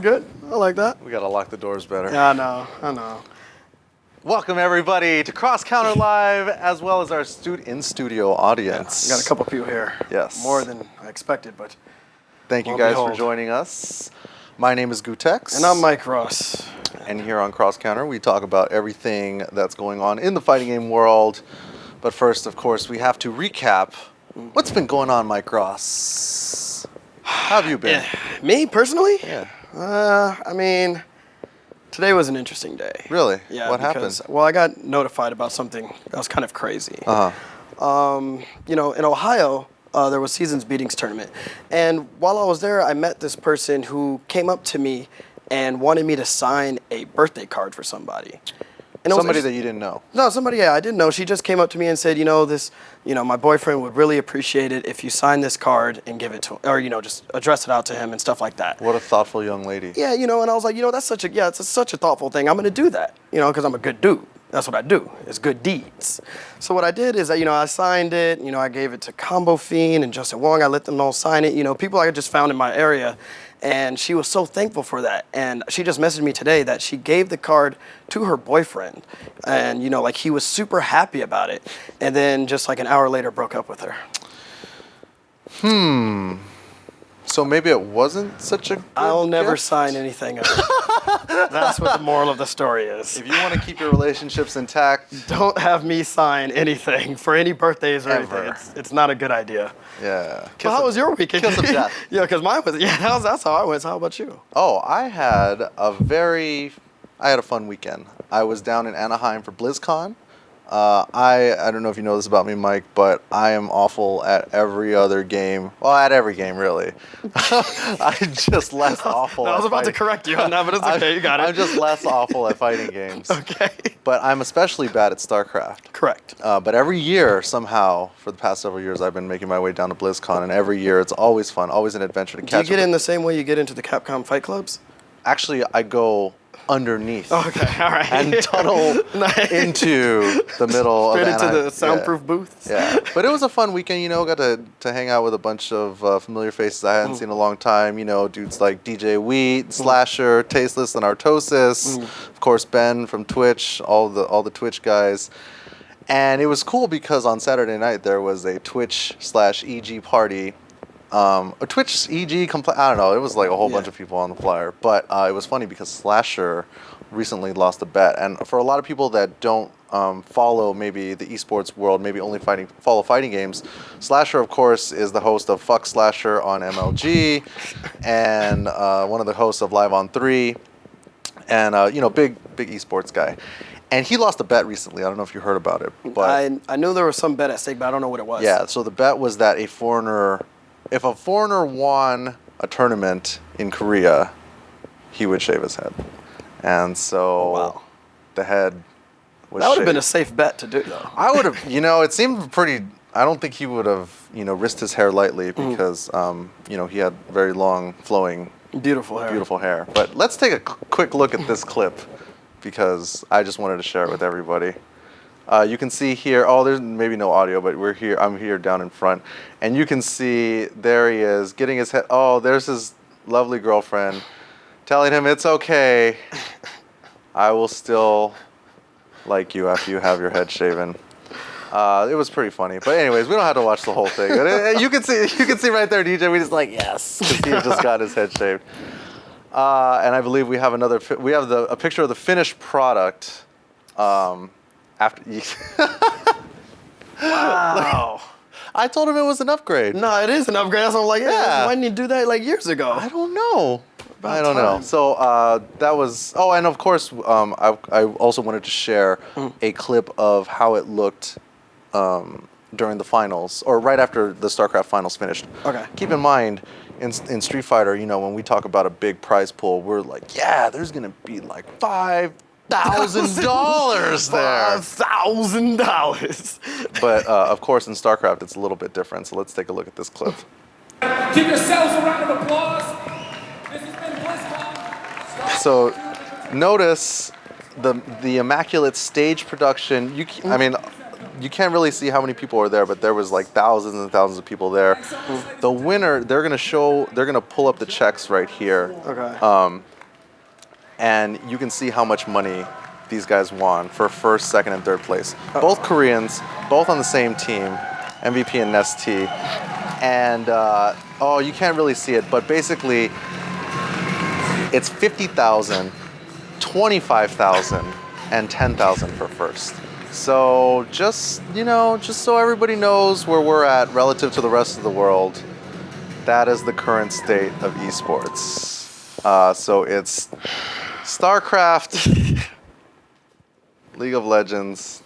sounds good. I like that. We gotta lock the doors better. Yeah, I know. Welcome everybody to Cross Counter Live, as well as our in-studio audience. Yeah, got a couple people here. Yes. More than I expected, but thank you guys for joining us. My name is Gootecks. And I'm Mike Ross. And here on Cross Counter, we talk about everything that's going on in the fighting game world. But first, of course, we have to recap what's been going on, Mike Ross. How have you been? Me, personally? Yeah. I mean, today was an interesting day. Really? Yeah. What happened? Well, I got notified about something that was kind of crazy. Uh-huh. You know, in Ohio, there was Seasons Beatings tournament. And while I was there, I met this person who came up to me and wanted me to sign a birthday card for somebody. And somebody that you didn't know? No, somebody I didn't know. She just came up to me and said, my boyfriend would really appreciate it if you sign this card and give it to him, or, just address it out to him and stuff like that. What a thoughtful young lady. Yeah, and I was like, that's such a thoughtful thing. I'm going to do that, because I'm a good dude. That's what I do. It's good deeds. So what I did is, I signed it. I gave it to Combo Fiend and Justin Wong. I let them all sign it. People I just found in my area. And she was so thankful for that. And she just messaged me today that she gave the card to her boyfriend. And, he was super happy about it. And then just like an hour later broke up with her. So maybe it wasn't such a good I'll never gift? sign anything. That's what the moral of the story is. If you want to keep your relationships intact, don't have me sign anything for any birthdays or Ever. anything. It's not a good idea. yeah. Well, how was your weekend? Kiss of death. Yeah, because mine was, that's how I went. So how about you? Oh, I had a fun weekend. I was down in Anaheim for BlizzCon. I don't know if you know this about me, Mike, but I am awful at every other game. Well, at every game, really. I'm just less awful I was about to correct you on that, but it's okay. You got it. I'm just less awful at fighting games. Okay. But I'm especially bad at StarCraft. Correct. But every year, somehow, for the past several years, I've been making my way down to BlizzCon, and every year it's always fun, always an adventure to catch up. Do you get in the same way you get into the Capcom fight clubs? Actually, I go underneath. Okay, all right. And tunnel into the middle Straight of into Anaheim. the soundproof booths? Yeah. But it was a fun weekend, got to hang out with a bunch of familiar faces I hadn't seen in a long time. Dudes like DJ Wheat, Slasher, Tasteless, and Artosis. Of course, Ben from Twitch, all the Twitch guys. And it was cool because on Saturday night there was a Twitch/EG party. A Twitch EG I don't know, it was like a whole bunch of people on the flyer, but it was funny because Slasher recently lost a bet, and for a lot of people that don't follow maybe the esports world, maybe only follow fighting games, Slasher of course is the host of Fuck Slasher on MLG, and one of the hosts of Live on 3, and big esports guy. And he lost a bet recently. I don't know if you heard about it, but I knew there was some bet at stake, but I don't know what it was. Yeah, so the bet was that if a foreigner won a tournament in Korea, he would shave his head. And so the head was That would have shaved. been a safe bet to do, though. I would have, it seemed pretty, I don't think he would have, risked his hair lightly because, he had very long, flowing, Beautiful hair. But let's take a quick look at this clip because I just wanted to share it with everybody. You can see here, there's maybe no audio, but I'm here down in front. And you can see, there he is, getting his head, there's his lovely girlfriend, telling him it's okay. I will still like you after you have your head shaven. It was pretty funny. But anyways, we don't have to watch the whole thing. You can see right there, DJ, we just like, yes, because he just got his head shaved. And I believe we have a picture of the finished product. After Wow. I told him it was an upgrade. No, it is an upgrade. That's what I'm like, Yeah. why didn't you do that like years ago? I don't know. About I don't know. time. So that was. Oh, and of course, I also wanted to share a clip of how it looked during the finals, or right after the StarCraft finals finished. Okay. Keep in mind, in Street Fighter, when we talk about a big prize pool, we're like, yeah, there's gonna be like $5,000 there. $5,000. But of course, in StarCraft, it's a little bit different. So let's take a look at this clip. Give yourselves a round of applause. This has been BlizzCon. So notice the immaculate stage production. you can't really see how many people are there, but there was like thousands and thousands of people there. The winner, they're gonna pull up the checks right here. Okay. And you can see how much money these guys won for first, second, and third place. Both Koreans, both on the same team, MVP and Nestea. And you can't really see it, but basically, it's 50,000, 25,000, and 10,000 for first. So just so everybody knows where we're at relative to the rest of the world, that is the current state of esports. So it's StarCraft, League of Legends,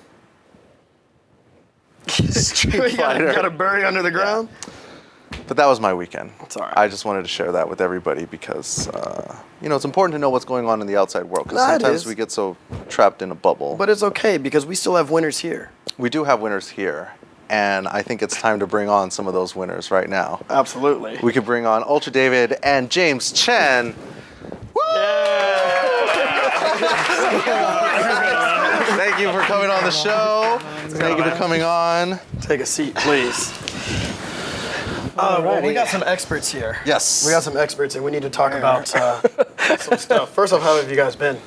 Street You Fighter. got to bury under the ground? But that was my weekend. It's all right. I just wanted to share that with everybody because, it's important to know what's going on in the outside world. Because No, it sometimes is. we get so trapped in a bubble. But it's okay because we still have winners here. We do have winners here. And I think it's time to bring on some of those winners right now. Absolutely. We could bring on Ultradavid and James Chen. Thank you for coming on the show. Thank you for coming on. Take a seat, please. Well, we got some experts here. Yes. We got some experts, and we need to talk about some stuff. First off, how have you guys been?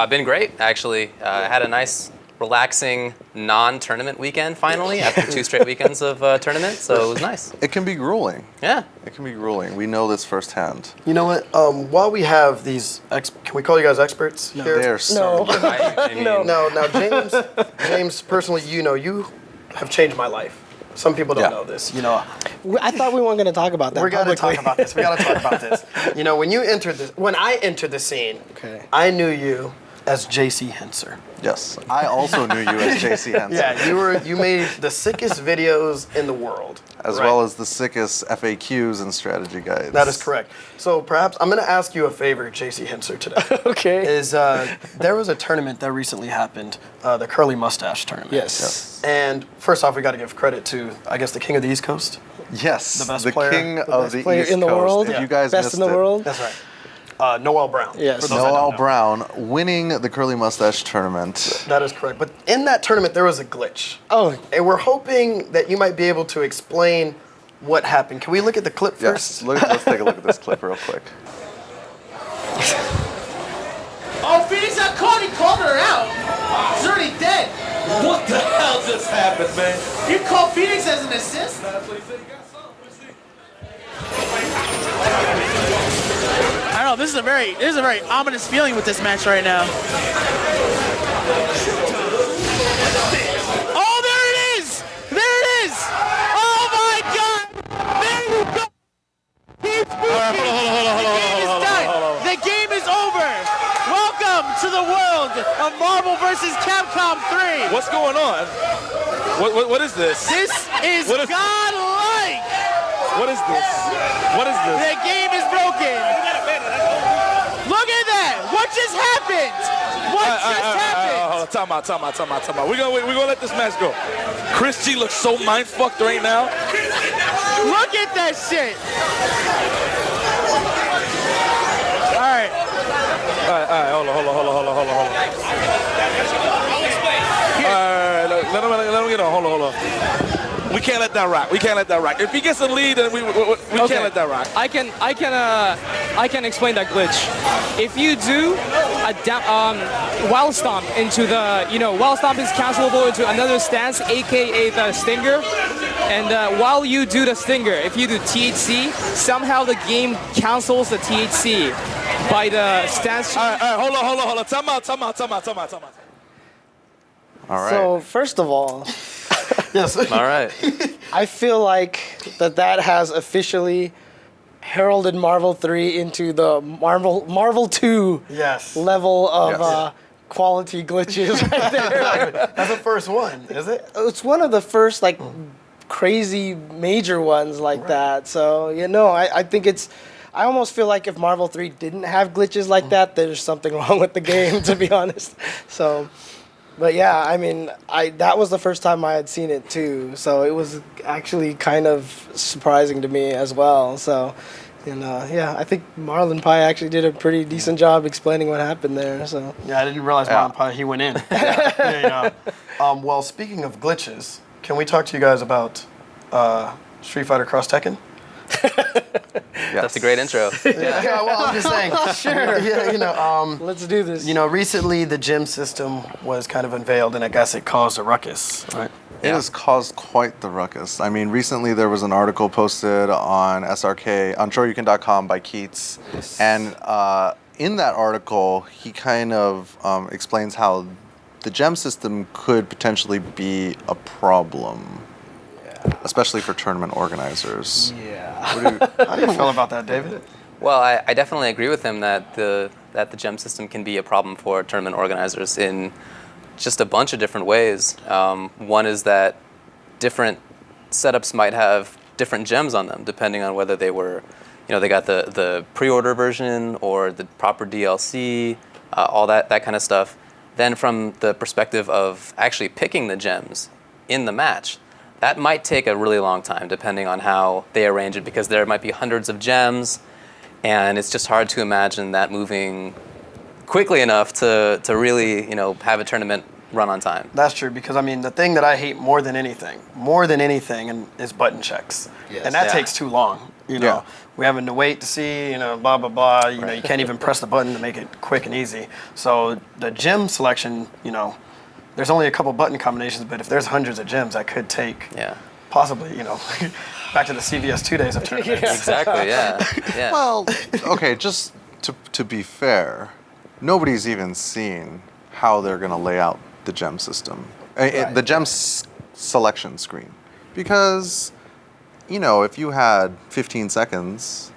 Been great, actually. I had a nice, relaxing, non-tournament weekend finally after 2 straight weekends of tournament, so it was nice. It can be grueling. Yeah. It can be grueling. We know this firsthand. You know what? While we have these, can we call you guys experts here? They're so I mean, Now, James, personally, you have changed my life. Some people don't Yeah. know this. I thought we weren't going to talk about that. We got to publicly. talk about this. We got to talk about this. When I entered the scene, Okay. I knew you as JC Henser. Yes. I also knew you as JC Henson. Yeah, you made the sickest videos in the world. As right? well as the sickest FAQs and strategy guides. That is correct. So perhaps I'm going to ask you a favor, JC Henser, today. Okay. There was a tournament that recently happened, the Curly Mustache tournament. Yes. And first off, we got to give credit to, I guess, the king of the East Coast. Yes. The best player. King of the player East in the Coast. world. If you guys Best missed in the it. world. That's right. Noel Brown. Yes. for those that don't Noel know. Brown winning the Curly Mustache tournament. That is correct. But in that tournament, there was a glitch. Oh, And we're hoping that you might be able to explain what happened. Can we look at the clip Yes. first? Let's take a look at this clip real quick. Oh, Phoenix got caught. He called her out. She's already dead. What the hell just happened, man? You called Phoenix as an assist? I don't know. This is a very ominous feeling with this match right now. Oh, there it is! There it is! Oh my God! There you go! He's moving. The game is done. The game is over. Welcome to the world of Marvel vs. Capcom 3. What's going on? What is this? This is What is- godlike. What is this? What is this? The game is broken. Look at that! What just happened? What just happened? Hold on, time out. We're gonna let this match go. Chris G looks so mind fucked right now. Look at that shit! Alright. Alright, hold on. Alright, let him get on. Hold on. We can't let that rock. If he gets a lead, then we can't let that rock. I can explain that glitch. If you do a wild stomp into the, wild stomp is cancelable into another stance, aka the stinger. And while you do the stinger, if you do THC, somehow the game cancels the THC by the stance. All right, hold on. Time out. All right. so first of all, Yes. All right. I feel like that has officially heralded Marvel 3 into the Marvel 2 Yes. level of Yes. quality glitches right there. That's the first one, is it? It's one of the first crazy major ones like that. So I think I almost feel like if Marvel 3 didn't have glitches like that, there's something wrong with the game, to be honest. So, but yeah, I mean, that was the first time I had seen it too. So it was actually kind of surprising to me as well. So, And yeah, I think Marlon Pie actually did a pretty decent job explaining what happened there. So Yeah, I didn't realize Marlon Pie, he went in. Yeah, well, speaking of glitches, can we talk to you guys about Street Fighter Cross Tekken? That's a great intro. Yeah, well, I'm just saying. Sure. Yeah, let's do this. recently the gym system was kind of unveiled, and I guess it caused a ruckus, right? It has caused quite the ruckus. I mean, recently there was an article posted on SRK, on shoryuken.com by Keats. And in that article, he kind of explains how the gem system could potentially be a problem, especially for tournament organizers. Yeah. How do you feel about that, David? Well, I definitely agree with him that the gem system can be a problem for tournament organizers in just a bunch of different ways. One is that different setups might have different gems on them, depending on whether they were, they got the pre-order version or the proper DLC, all that kind of stuff. Then from the perspective of actually picking the gems in the match, that might take a really long time, depending on how they arrange it, because there might be hundreds of gems, and it's just hard to imagine that moving quickly enough to really, have a tournament run on time. That's true, because I mean, the thing that I hate more than anything, is button checks. Yes. And that Yeah. takes too long. Yeah. We're having to wait to see, blah, blah, blah. You can't even press the button to make it quick and easy. So the gem selection, there's only a couple button combinations, but if there's hundreds of gems, that could take possibly, back to the CVS 2 days of tournaments. Exactly, yeah. Well, okay, just to be fair, nobody's even seen how they're going to lay out the gem system, the gem selection screen. Because, if you had 15 seconds,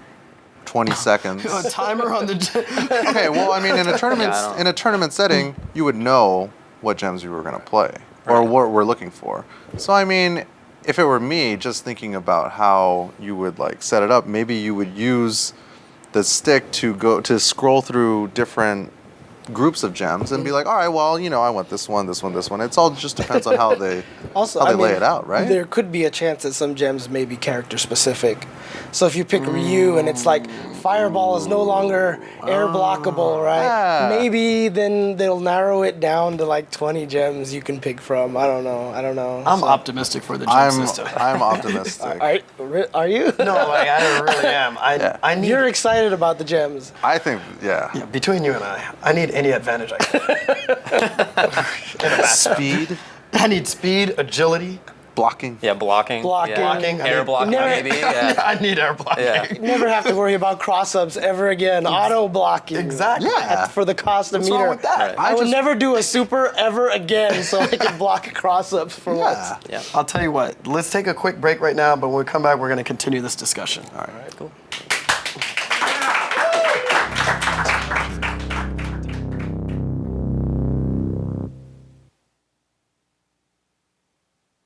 20 seconds. A timer on the gem. Okay, well, I mean, in a tournament setting, you would know what gems you were going to play or what we're looking for. So, I mean, if it were me, just thinking about how you would set it up, maybe you would use the stick to scroll through different groups of gems and be like, all right, well, I want this one, this one, this one. It's all just depends on how they lay it out, right? There could be a chance that some gems may be character specific. So if you pick Ryu and it's like Fireball is no longer air blockable, right? Yeah. Maybe then they'll narrow it down to 20 gems you can pick from. I don't know. I'm optimistic for the gem system. I'm optimistic. Are you? No, I really am. I need. You're excited about the gems. I think, Yeah, between you and I need any advantage I can. speed, I need speed, agility, blocking. Yeah, blocking. Blocking. Yeah. Blocking, I Air mean- blocking, maybe. Yeah. I need air blocking. Yeah. Never have to worry about cross-ups ever again. Auto blocking. Exactly. Yeah. For the cost of What's meter. wrong with that? Right. I would never do a super ever again so I can block cross-ups for once. Yeah. I'll tell you what. Let's take a quick break right now, but when we come back, we're going to continue this discussion. All right. Cool.